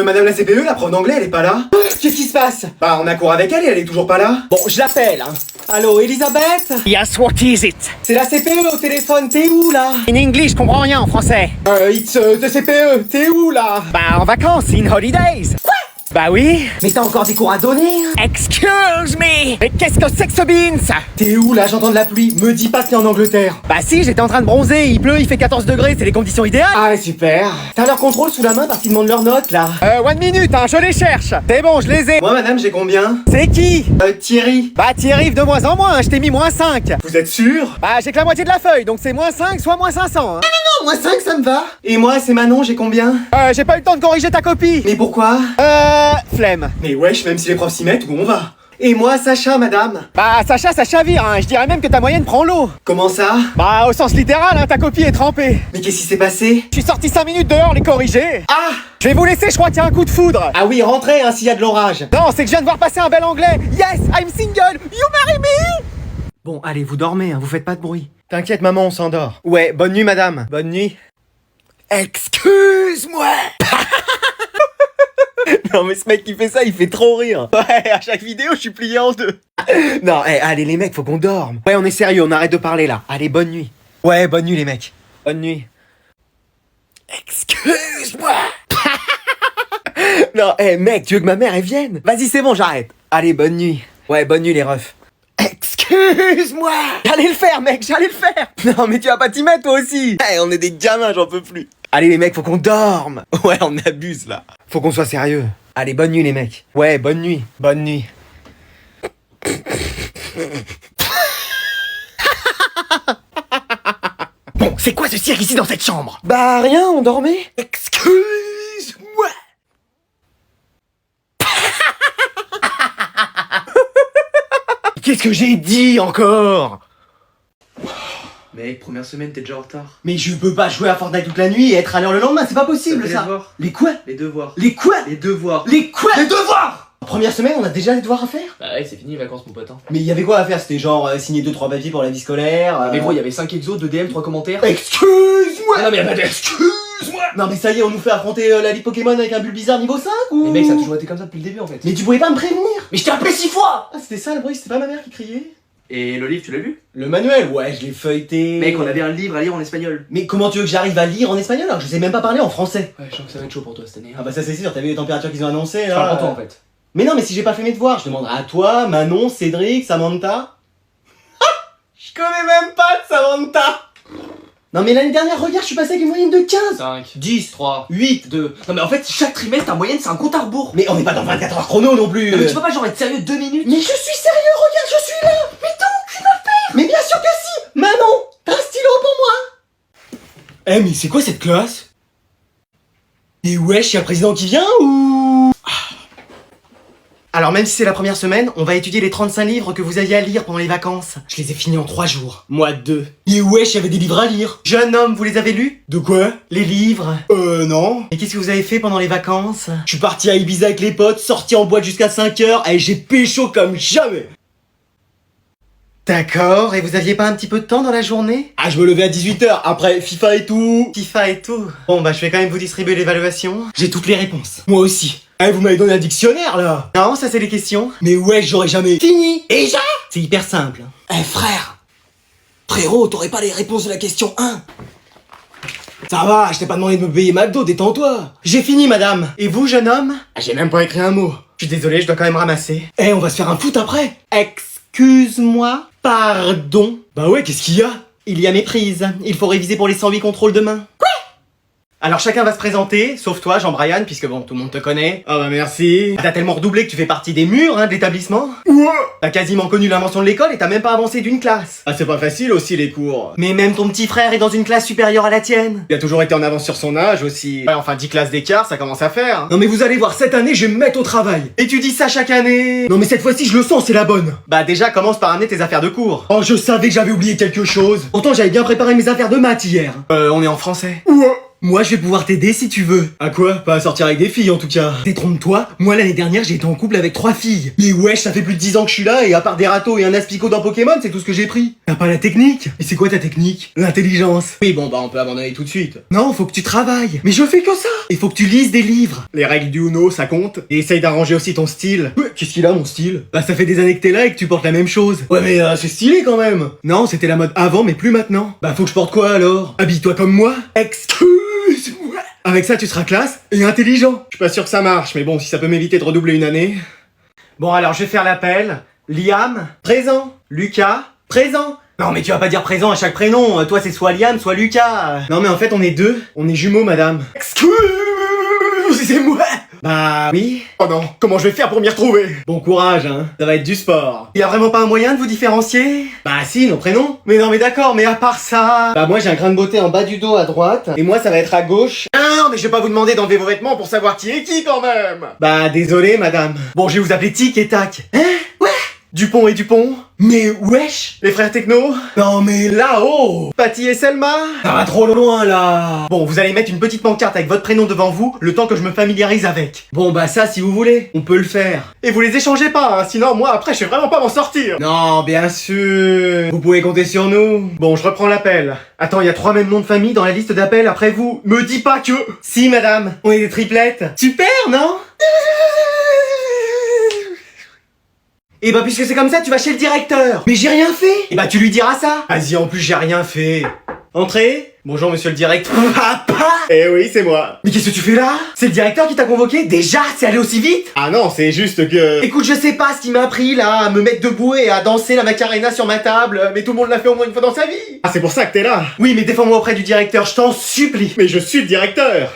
Madame la CPE, la prof d'anglais, elle est pas là. Qu'est-ce qui se passe? Bah, on a cours avec elle et elle est toujours pas là. Bon, je l'appelle, hein. Allô, Elisabeth? Yes, what is it? C'est la CPE au téléphone, t'es où, là? In English, je comprends rien en français. It's the CPE, t'es où, là? Bah, en vacances, in holidays. Quoi? Bah oui. Mais t'as encore des cours à donner, hein? Excuse me. Mais qu'est-ce que c'est que ce beans? T'es où, là? J'entends de la pluie. Me dis pas que t'es en Angleterre. Bah si, j'étais en train de bronzer, il pleut, il fait 14 degrés, c'est les conditions idéales. Ah, super. T'as leur contrôle sous la main parce qu'ils demandent leurs notes, là. One minute, hein, je les cherche. C'est bon, je les ai. Moi, madame, j'ai combien? C'est qui? Thierry. Bah t'y arrives de moins en moins, je t'ai mis -5. Vous êtes sûr? Bah j'ai que la moitié de la feuille, donc c'est -5 soit -500. Hein. Non, moi 5, ça me va. Et moi, c'est Manon, j'ai combien? J'ai pas eu le temps de corriger ta copie. Mais pourquoi? Flemme. Mais wesh, même si les profs s'y mettent, où on va? Et moi, Sacha, madame? Bah Sacha, ça chavire, hein, je dirais même que ta moyenne prend l'eau. Comment ça? Bah au sens littéral, hein, ta copie est trempée. Mais qu'est-ce qui s'est passé? Je suis sorti 5 minutes dehors les corriger. Ah! Je vais vous laisser, je crois qu'il y a un coup de foudre. Ah oui, rentrez, hein, s'il y a de l'orage. Non, c'est que je viens de voir passer un bel anglais. Yes, I'm single, you marry me. Bon, allez, vous dormez, hein, vous faites pas de bruit. T'inquiète, maman, on s'endort. Ouais, bonne nuit, madame. Bonne nuit. Excuse-moi. Non, mais ce mec qui fait ça, il fait trop rire. Ouais, à chaque vidéo, je suis plié en deux. Non, allez, les mecs, faut qu'on dorme. Ouais, on est sérieux, on arrête de parler là. Allez, bonne nuit. Ouais, bonne nuit, les mecs. Bonne nuit. Excuse-moi. Non, mec, tu veux que ma mère, elle vienne? Vas-y, c'est bon, j'arrête. Allez, bonne nuit. Ouais, bonne nuit, les refs. Excuse-moi. J'allais le faire, mec, j'allais le faire. Non, mais tu vas pas t'y mettre, toi aussi. On est des gamins, j'en peux plus. Allez, les mecs, faut qu'on dorme. Ouais, on abuse, là. Faut qu'on soit sérieux. Allez, bonne nuit, les mecs. Ouais, bonne nuit. Bonne nuit. Bon, c'est quoi ce cirque ici dans cette chambre? Bah, rien, on dormait. Excuse-moi. Qu'est-ce que j'ai dit encore? Mec, première semaine, t'es déjà en retard. Mais je peux pas jouer à Fortnite toute la nuit et être à l'heure le lendemain, c'est pas possible, Les ça. devoirs. Les quoi? Les devoirs. Les quoi? Les devoirs. Les quoi? Les devoirs! Première semaine, on a déjà les devoirs à faire? Bah ouais, c'est fini les vacances, mon pote. Hein. Mais il y avait quoi à faire? C'était genre signer 2-3 papiers pour la vie scolaire. Mais gros, il y avait 5 exos, 2 DM, 3 commentaires. Excuse-moi! Ah non, mais y'a pas d'excuse-moi. Non mais ça y est, on nous fait affronter la ligue Pokémon avec un Bulbizarre niveau 5 ou? Mais mec, ça a toujours été comme ça depuis le début en fait. Mais tu pouvais pas me prévenir! Mais je t'ai appelé 6 fois. Ah c'était ça le bruit, c'était pas ma mère qui criait? Et le livre, tu l'as lu? Le manuel, ouais, je l'ai feuilleté. Mec, on avait un livre à lire en espagnol. Mais comment tu veux que j'arrive à lire en espagnol alors que je sais même pas parler en français? Ouais, je sens que ça va être chaud pour toi cette année. Ah bah ça c'est sûr, t'as vu les températures qu'ils ont annoncées Je là? parle pour toi en fait. Mais non, mais si j'ai pas fait mes devoirs, je demanderai à toi, Manon, Cédric, Samantha. Je connais même pas de Samantha. Non mais l'année dernière, regarde, je suis passé avec une moyenne de 15. 5, 10, 3, 8. 2. Non mais en fait, chaque trimestre, ta moyenne, c'est un compte à rebours. Mais on n'est pas dans 24 heures chrono non plus. Non, mais tu peux pas genre être sérieux 2 minutes? Mais je suis sérieux, regarde, je suis là. Mais donc, tu m'appelles. Mais bien sûr que si. Manon, t'as un stylo pour moi? Eh mais c'est quoi cette classe? Et wesh, y'a le président qui vient ou? Alors même si c'est la première semaine, on va étudier les 35 livres que vous aviez à lire pendant les vacances. Je les ai finis en 3 jours. Moi 2. Et wesh, y'avait des livres à lire. Jeune homme, vous les avez lus? De quoi? Les livres. Non. Et qu'est-ce que vous avez fait pendant les vacances? Je suis parti à Ibiza avec les potes, sorti en boîte jusqu'à 5h, et j'ai pécho comme jamais. D'accord, et vous aviez pas un petit peu de temps dans la journée? Ah, je me levais à 18h, après FIFA et tout. FIFA et tout. Bon bah je vais quand même vous distribuer l'évaluation. J'ai toutes les réponses. Moi aussi. Eh, vous m'avez donné un dictionnaire là. Non, ça c'est les questions. Mais ouais, j'aurais jamais fini. Déjà? C'est hyper simple. Eh frère. Frérot, t'aurais pas les réponses de la question 1? Ça va, je t'ai pas demandé de me payer McDo, détends-toi. J'ai fini madame. Et vous jeune homme? Ah, j'ai même pas écrit un mot. Je suis désolé, je dois quand même ramasser. Eh, on va se faire un foot après. Excuse-moi. Pardon. Bah ouais, qu'est-ce qu'il y a? Il y a méprise. Il faut réviser pour les 108 contrôles demain. Quoi? Alors chacun va se présenter, sauf toi, Jean-Brian, puisque bon, tout le monde te connaît. Ah bah merci. T'as tellement redoublé que tu fais partie des murs, hein, de l'établissement. Ouais. T'as quasiment connu l'invention de l'école et t'as même pas avancé d'une classe. Ah c'est pas facile aussi les cours. Mais même ton petit frère est dans une classe supérieure à la tienne. Il a toujours été en avance sur son âge aussi. Ouais, enfin 10 classes d'écart, ça commence à faire. Non mais vous allez voir, cette année je vais me mettre au travail. Et tu dis ça chaque année. Non mais cette fois-ci je le sens, c'est la bonne. Bah déjà commence par amener tes affaires de cours. Oh je savais que j'avais oublié quelque chose. Pourtant j'avais bien préparé mes affaires de maths hier. On est en français. Ouais. Moi, je vais pouvoir t'aider si tu veux. À quoi? Pas à sortir avec des filles, en tout cas. Détrompe-toi, moi, l'année dernière, j'ai été en couple avec 3 filles. Mais wesh, ça fait plus de 10 ans que je suis là, et à part des râteaux et un aspicot dans Pokémon, c'est tout ce que j'ai pris. T'as pas la technique? Et c'est quoi ta technique? L'intelligence. Oui, bon, bah, on peut abandonner tout de suite. Non, faut que tu travailles. Mais je fais que ça. Il faut que tu lises des livres. Les règles du Uno, ça compte. Et essaye d'arranger aussi ton style. Qu'est-ce qu'il a, mon style? Bah, ça fait des années que t'es là et que tu portes la même chose. Ouais, mais c'est stylé quand même. Non, c'était la mode avant, mais plus maintenant. Bah, faut que je porte quoi alors? Habille-toi comme moi. Excuse-moi. Avec ça, tu seras classe et intelligent. Je suis pas sûr que ça marche, mais bon, si ça peut m'éviter de redoubler une année. Bon, alors, je vais faire l'appel. Liam, présent. Lucas, présent. Non, mais tu vas pas dire présent à chaque prénom. Toi, c'est soit Liam, soit Lucas. Non, mais en fait, on est deux. On est jumeaux, madame. Excusez-moi. Bah oui. Oh non, comment je vais faire pour m'y retrouver? Bon courage, hein. Ça va être du sport. Y a vraiment pas un moyen de vous différencier? Bah si, nos prénoms. Mais non, mais d'accord, mais à part ça... Bah moi, j'ai un grain de beauté en bas du dos à droite. Et moi, ça va être à gauche. Non, mais je vais pas vous demander d'enlever vos vêtements pour savoir qui est qui, quand même. Bah désolé, madame. Bon, je vais vous appeler Tic et Tac. Hein? Ouais. Dupont et Dupont. Mais wesh. Les frères Techno. Non mais là-haut. Patty et Selma. Ça va trop loin là. Bon, vous allez mettre une petite pancarte avec votre prénom devant vous, le temps que je me familiarise avec. Bon bah ça, si vous voulez, on peut le faire. Et vous les échangez pas, hein, sinon moi après je vais vraiment pas m'en sortir. Non, bien sûr. Vous pouvez compter sur nous. Bon, je reprends l'appel. Attends, il y a 3 mêmes noms de famille dans la liste d'appels après vous. Me dis pas que... Si madame, on est des triplettes. Super, non? Et bah puisque c'est comme ça, tu vas chez le directeur. Mais j'ai rien fait. Et bah tu lui diras ça. Vas-y, en plus j'ai rien fait. Entrez. Bonjour monsieur le directeur. Papa. Eh oui, c'est moi. Mais qu'est-ce que tu fais là? C'est le directeur qui t'a convoqué? Déjà? C'est allé aussi vite? Ah non, c'est juste que... Écoute, je sais pas ce qui m'a appris là, à me mettre debout et à danser la Macarena sur ma table, mais tout le monde l'a fait au moins une fois dans sa vie. Ah, c'est pour ça que t'es là. Oui, mais défends-moi auprès du directeur, je t'en supplie. Mais je suis le directeur.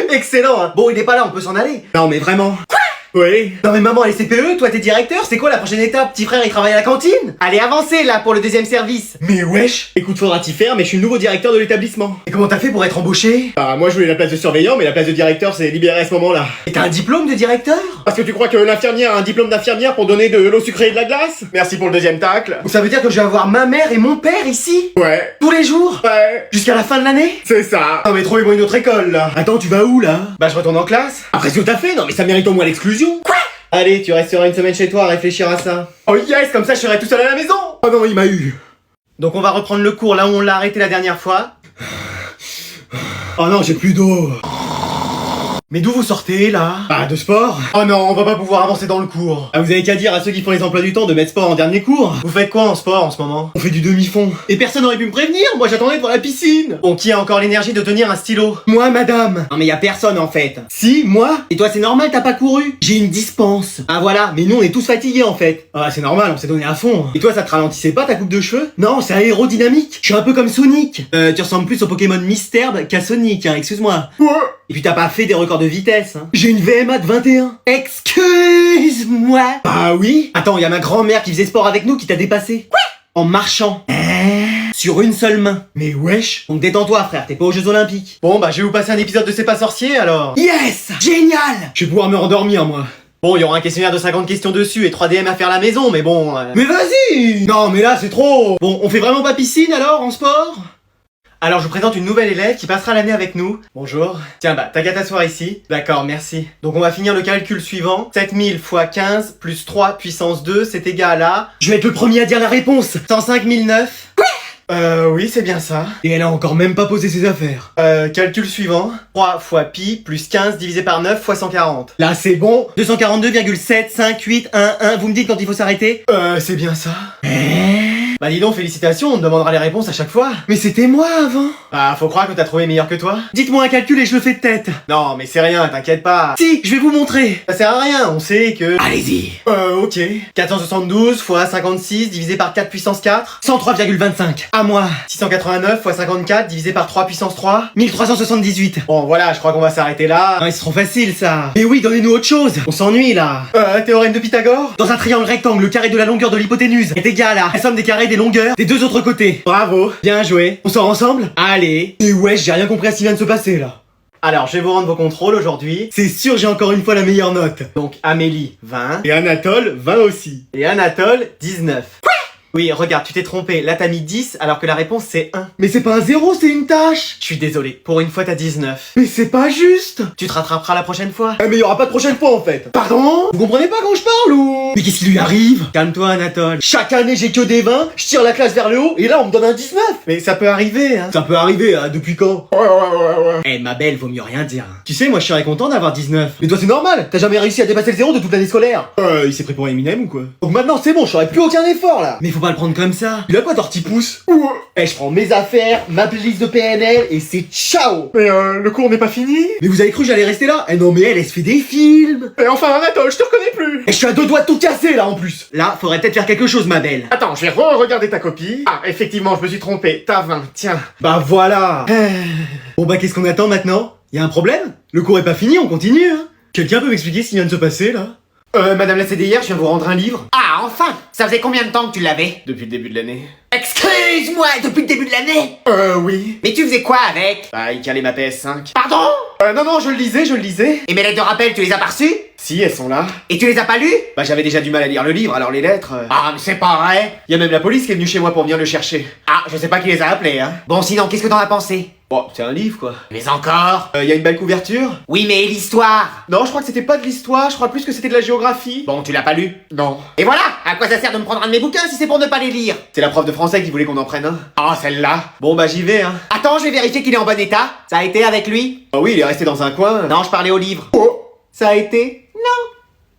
Excellent, hein. Bon, il est pas là, on peut s'en aller. Non mais vraiment. Quoi? Oui. Non mais maman, elle est CPE, toi t'es directeur, c'est quoi la prochaine étape? Petit frère il travaille à la cantine? Allez avancez là pour le deuxième service. Mais wesh. Écoute, faudra t'y faire, mais je suis le nouveau directeur de l'établissement. Et comment t'as fait pour être embauché? Bah moi je voulais la place de surveillant, mais la place de directeur s'est libérée à ce moment-là. Et t'as un diplôme de directeur? Parce que tu crois que l'infirmière a un diplôme d'infirmière pour donner de l'eau sucrée et de la glace? Merci pour le deuxième tacle. Ça veut dire que je vais avoir ma mère et mon père ici? Ouais. Tous les jours? Ouais. Jusqu'à la fin de l'année? C'est ça. Non mais trouvez-moi une autre école là. Attends, tu vas où là? Bah je retourne en classe. Après ce que t'as fait, non mais ça mérite au moins l'exclusion. Quoi? Allez, tu resteras une semaine chez toi à réfléchir à ça. Oh yes, comme ça je serai tout seul à la maison. Oh non, il m'a eu. Donc on va reprendre le cours là où on l'a arrêté la dernière fois. Oh non, j'ai plus d'eau. Mais d'où vous sortez là? Bah de sport. Oh non, on va pas pouvoir avancer dans le cours. Ah, vous avez qu'à dire à ceux qui font les emplois du temps de mettre sport en dernier cours. Vous faites quoi en sport en ce moment? On fait du demi-fond. Et personne n'aurait pu me prévenir, moi j'attendais devant la piscine. Bon, qui a encore l'énergie de tenir un stylo? Moi madame. Non mais y a personne en fait. Si, moi. Et toi c'est normal, t'as pas couru? J'ai une dispense. Ah voilà, mais nous on est tous fatigués en fait. Ah c'est normal, on s'est donné à fond. Et toi ça te ralentissait pas ta coupe de cheveux? Non, c'est aérodynamique. Je suis un peu comme Sonic. Tu ressembles plus au Pokémon Mystère qu'à Sonic, hein, excuse-moi. Ouais. Et puis t'as pas fait des records de vitesse, hein. J'ai une VMA de 21. Excuse-moi. Ah oui? Attends, y a ma grand-mère qui faisait sport avec nous qui t'a dépassé. Quoi? En marchant. Sur une seule main. Mais wesh. Donc détends-toi frère, t'es pas aux Jeux Olympiques. Bon bah je vais vous passer un épisode de C'est pas sorcier alors. Yes. Génial. Je vais pouvoir me rendormir moi. Bon, il y aura un questionnaire de 50 questions dessus et 3 DM à faire à la maison, mais bon... Mais vas-y. Non mais là c'est trop. Bon, on fait vraiment pas piscine alors en sport? Alors je vous présente une nouvelle élève qui passera l'année avec nous. Bonjour. Tiens bah, t'as qu'à t'asseoir ici. D'accord, merci. Donc on va finir le calcul suivant. 7000 x 15 plus 3 puissance 2, c'est égal à... Je vais être le premier à dire la réponse. 105 009. Oui, c'est bien ça. Et elle a encore même pas posé ses affaires. Calcul suivant. 3 fois pi plus 15 divisé par 9 fois 140. Là, c'est bon. 242,75811. Vous me dites quand il faut s'arrêter? C'est bien ça. Bah dis donc, félicitations, on te demandera les réponses à chaque fois. Mais c'était moi avant. Ah, faut croire que t'as trouvé meilleur que toi. Dites-moi un calcul et je le fais de tête. Non, mais c'est rien, t'inquiète pas. Si, je vais vous montrer. Ça sert à rien, on sait que... Allez-y. Ok. 472 fois 56 divisé par 4 puissance 4. 103,25. À moi. 689 fois 54 divisé par 3 puissance 3. 1378. Bon, voilà, je crois qu'on va s'arrêter là. Non, c'est trop facile, ça. Mais oui, donnez-nous autre chose. On s'ennuie, là. Théorème de Pythagore. Dans un triangle rectangle, le carré de la longueur de l'hypoténuse est égal à la somme des carrés des longueurs des deux autres côtés. Bravo. Bien joué. On sort ensemble? Allez. Et ouais, j'ai rien compris à ce qui vient de se passer, là. Alors, je vais vous rendre vos contrôles aujourd'hui. C'est sûr, j'ai encore une fois la meilleure note. Donc, Amélie, 20. Et Anatole, 20 aussi. Et Anatole, 19. Quoi? Oui, regarde, tu t'es trompé. Là, t'as mis 10 alors que la réponse c'est 1. Mais c'est pas un 0, c'est une tâche. Je suis désolé. Pour une fois, t'as 19. Mais c'est pas juste. Tu te rattraperas la prochaine fois. Ah mais y aura pas de prochaine fois en fait. Pardon? Vous comprenez pas quand je parle ou? Mais qu'est-ce qui lui arrive? Calme-toi, Anatole. Chaque année j'ai que des 20, je tire la classe vers le haut et là on me donne un 19. Mais ça peut arriver, hein. Ça peut arriver, hein, depuis quand? Eh, ma belle, vaut mieux rien dire. Tu sais, moi, je serais content d'avoir 19. Mais toi c'est normal, t'as jamais réussi à dépasser le 0 de toute l'année scolaire. Il s'est pris pour Eminem ou quoi? Donc maintenant c'est bon, je ferai plus aucun effort là. Mais faut pas le prendre comme ça. Il a quoi Tortipousse? Eh, je prends mes affaires, ma playlist de PNL et c'est ciao. Mais le cours n'est pas fini. Mais vous avez cru que j'allais rester là? Eh non mais elle se fait des films. Et enfin, Anatole, je te reconnais plus. Et je suis à 2 doigts de tout casser là en plus. Là, faudrait peut-être faire quelque chose, ma belle. Attends, je vais re-regarder ta copie. Ah, effectivement, je me suis trompé. T'as 20, tiens. Bah voilà. Bon bah, qu'est-ce qu'on attend maintenant? Y a un problème? Le cours est pas fini, on continue, hein. Quelqu'un peut m'expliquer ce qui vient de se passer, là? Madame la CDIR, je viens vous rendre un livre. Ah, enfin! Ça faisait combien de temps que tu l'avais? Depuis le début de l'année. Excuse-moi, depuis le début de l'année? Oui. Mais tu faisais quoi avec? Bah, il calait ma PS5. Pardon? Non, je le lisais. Et mes lettres de rappel, tu les as pas reçues? Si, elles sont là. Et tu les as pas lues? Bah, j'avais déjà du mal à lire le livre, alors les lettres... Ah, mais c'est pas vrai! Y a même la police qui est venue chez moi pour venir le chercher. Ah, je sais pas qui les a appelés, hein. Bon, sinon, qu'est-ce que t'en as pensé? Bon, c'est un livre, quoi. Mais encore? Y a une belle couverture? Oui, mais l'histoire? Non, je crois que c'était pas de l'histoire, je crois plus que c'était de la géographie. Bon, tu l'as pas lu? Non. Et voilà! À quoi ça sert de me prendre un de mes bouquins si c'est pour ne pas les lire? C'est la prof de français qui voulait qu'on en prenne un. Oh, celle-là! Bon, bah, j'y vais, hein. Attends, je vais vérifier qu'il est en bon état. Ça a été avec lui? Ah oui, il est resté dans un coin. Non, je parlais au livre. Oh. Ça a été?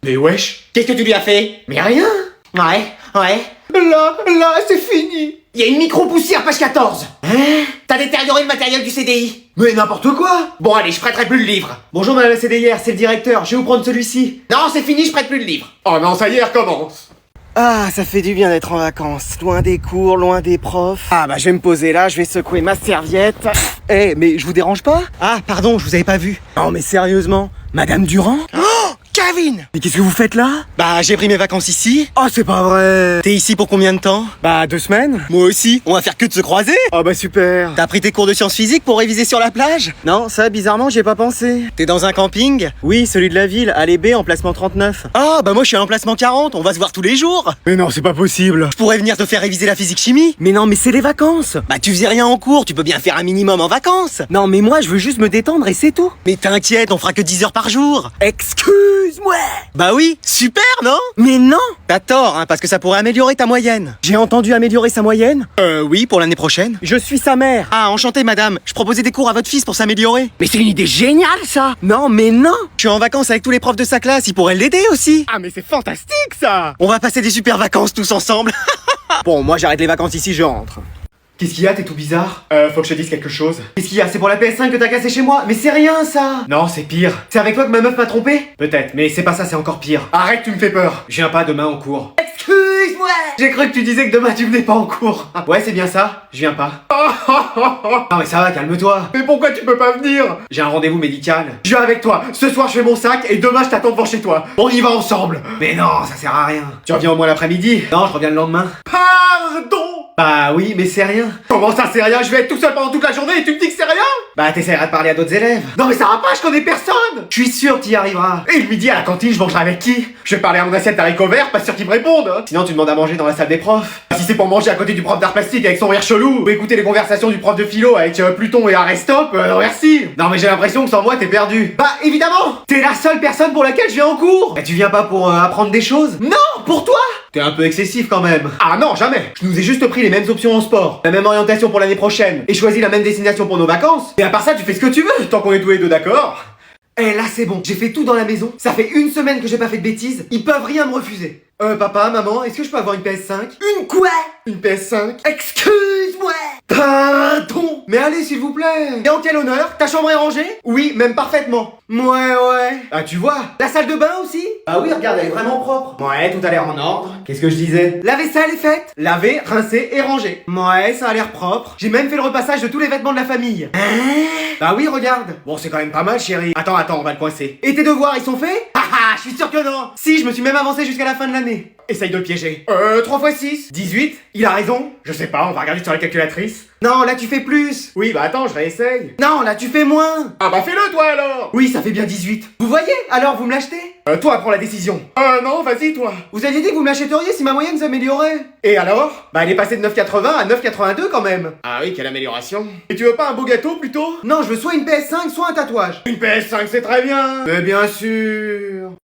Mais wesh. Qu'est-ce que tu lui as fait? Mais rien. Ouais. Là, c'est fini. Il y a une micro-poussière, page 14. Hein? T'as détérioré le matériel du CDI. Mais n'importe quoi. Bon, allez, je prêterai plus le livre. Bonjour, madame la CDIR, c'est le directeur. Je vais vous prendre celui-ci. Non, c'est fini, je prête plus le livre. Oh non, ça y est, recommence. Ah, ça fait du bien d'être en vacances, loin des cours, loin des profs. Ah bah je vais me poser là, je vais secouer ma serviette. Eh, mais je vous dérange pas? Ah, pardon, je vous avais pas vu. Non mais sérieusement, Madame Durand? Oh, Kevin! Mais qu'est-ce que vous faites là? Bah, j'ai pris mes vacances ici. Oh, c'est pas vrai! T'es ici pour combien de temps? Bah 2 semaines. Moi aussi. On va faire que de se croiser. Oh bah super. T'as pris tes cours de sciences physiques pour réviser sur la plage? Non, ça bizarrement j'ai pas pensé. T'es dans un camping? Oui, celui de la ville, allée B, emplacement 39. Ah, bah moi je suis à l'emplacement 40, on va se voir tous les jours. Mais non, c'est pas possible. Je pourrais venir te faire réviser la physique-chimie. Mais non, mais c'est les vacances. Bah tu faisais rien en cours, tu peux bien faire un minimum en vacances. Non, mais moi je veux juste me détendre et c'est tout. Mais t'inquiète, on fera que 10 heures par jour. Excuse-moi. Bah oui, super, non? Mais non. T'as tort, hein, parce que ça pourrait améliorer ta moyenne. J'ai entendu améliorer sa moyenne. Oui, pour l'année prochaine. Je suis sa mère. Ah, enchanté, madame. Je proposais des cours à votre fils pour s'améliorer. Mais c'est une idée géniale ça. Non, mais non. Je suis en vacances avec tous les profs de sa classe, ils pourraient l'aider aussi. Ah mais c'est fantastique ça. On va passer des super vacances tous ensemble. Bon, moi j'arrête les vacances ici, je rentre. Qu'est-ce qu'il y a, t'es tout bizarre? Faut que je te dise quelque chose. Qu'est-ce qu'il y a? C'est pour la PS5 que t'as cassé chez moi? Mais c'est rien ça. Non, c'est pire. C'est avec toi que ma meuf m'a trompé? Peut-être, mais c'est pas ça, c'est encore pire. Arrête, tu me fais peur. Je viens pas demain en cours. Excuse-moi. J'ai cru que tu disais que demain tu venais pas en cours. Ouais, c'est bien ça, je viens pas. Non mais ça va, calme-toi. Mais pourquoi tu peux pas venir? J'ai un rendez-vous médical. Je viens avec toi. Ce soir je fais mon sac et demain je t'attends devant chez toi. On y va ensemble. Mais non, ça sert à rien. Tu reviens au moins l'après-midi? Non, je reviens le lendemain. Pardon. Bah oui, mais c'est rien. Comment ça c'est rien? Je vais être tout seul pendant toute la journée et tu me dis que c'est rien? Bah t'essaieras de parler à d'autres élèves. Non mais ça va pas, je connais personne. Je suis sûr que t'y arriveras. Et le midi à la cantine, je mangerai avec qui? Je vais parler à mon assiette d'haricots verts, pas sûr qu'ils me répondent. Hein. Sinon tu demandes à manger dans la salle des profs. Si c'est pour manger à côté du prof d'art plastique avec son rire chelou, ou écouter les conversations du prof de philo avec Pluton et Aristote, non merci. Non mais j'ai l'impression que sans moi t'es perdu. Bah évidemment. T'es la seule personne pour laquelle je viens en cours. Et tu viens pas pour apprendre des choses? Non, pour toi. T'es un peu excessif quand même. Ah non, jamais. Je nous ai juste pris les mêmes options en sport, la même orientation pour l'année prochaine, et choisi la même destination pour nos vacances. Et à part ça, tu fais ce que tu veux, tant qu'on est tous les deux d'accord. Eh là c'est bon, j'ai fait tout dans la maison. Ça fait 1 semaine que j'ai pas fait de bêtises. Ils peuvent rien me refuser. Papa, maman, est-ce que je peux avoir une PS5? Une quoi? Une PS5? Excuse-moi. Pardon. Mais allez s'il vous plaît. Et en quel honneur? Ta chambre est rangée? Oui, même parfaitement. Ouais. Ah tu vois. La salle de bain aussi? Ah oui, regarde, elle est vraiment propre. Ouais, tout a l'air en ordre. Qu'est-ce que je disais? La vaisselle est faite. Laver, rincer et ranger. Ouais, ça a l'air propre. J'ai même fait le repassage de tous les vêtements de la famille. Bah oui, regarde. Bon, c'est quand même pas mal, chérie. Attends, on va le coincer. Et tes devoirs, ils sont faits? Haha, je suis sûr que non. Si, je me suis même avancé jusqu'à la fin de l'année. Essaye de le piéger. 3 x 6. 18. Il a raison. Je sais pas, on va regarder sur la calculatrice. Non, là tu fais plus. Oui, bah attends, je réessaye. Non, là tu fais moins. Ah bah fais-le toi alors. Oui, ça fait bien 18. Vous voyez? Alors vous me l'achetez? Toi, prends la décision. Non, vas-y, toi. Vous aviez dit que vous me l'achèteriez si ma moyenne s'améliorait. Et alors? Bah, elle est passée de 9,80 à 9,82 quand même. Ah oui, quelle amélioration. Et tu veux pas un beau gâteau plutôt? Non, je veux soit une PS5, soit un tatouage. Une PS5, c'est très bien. Mais bien sûr.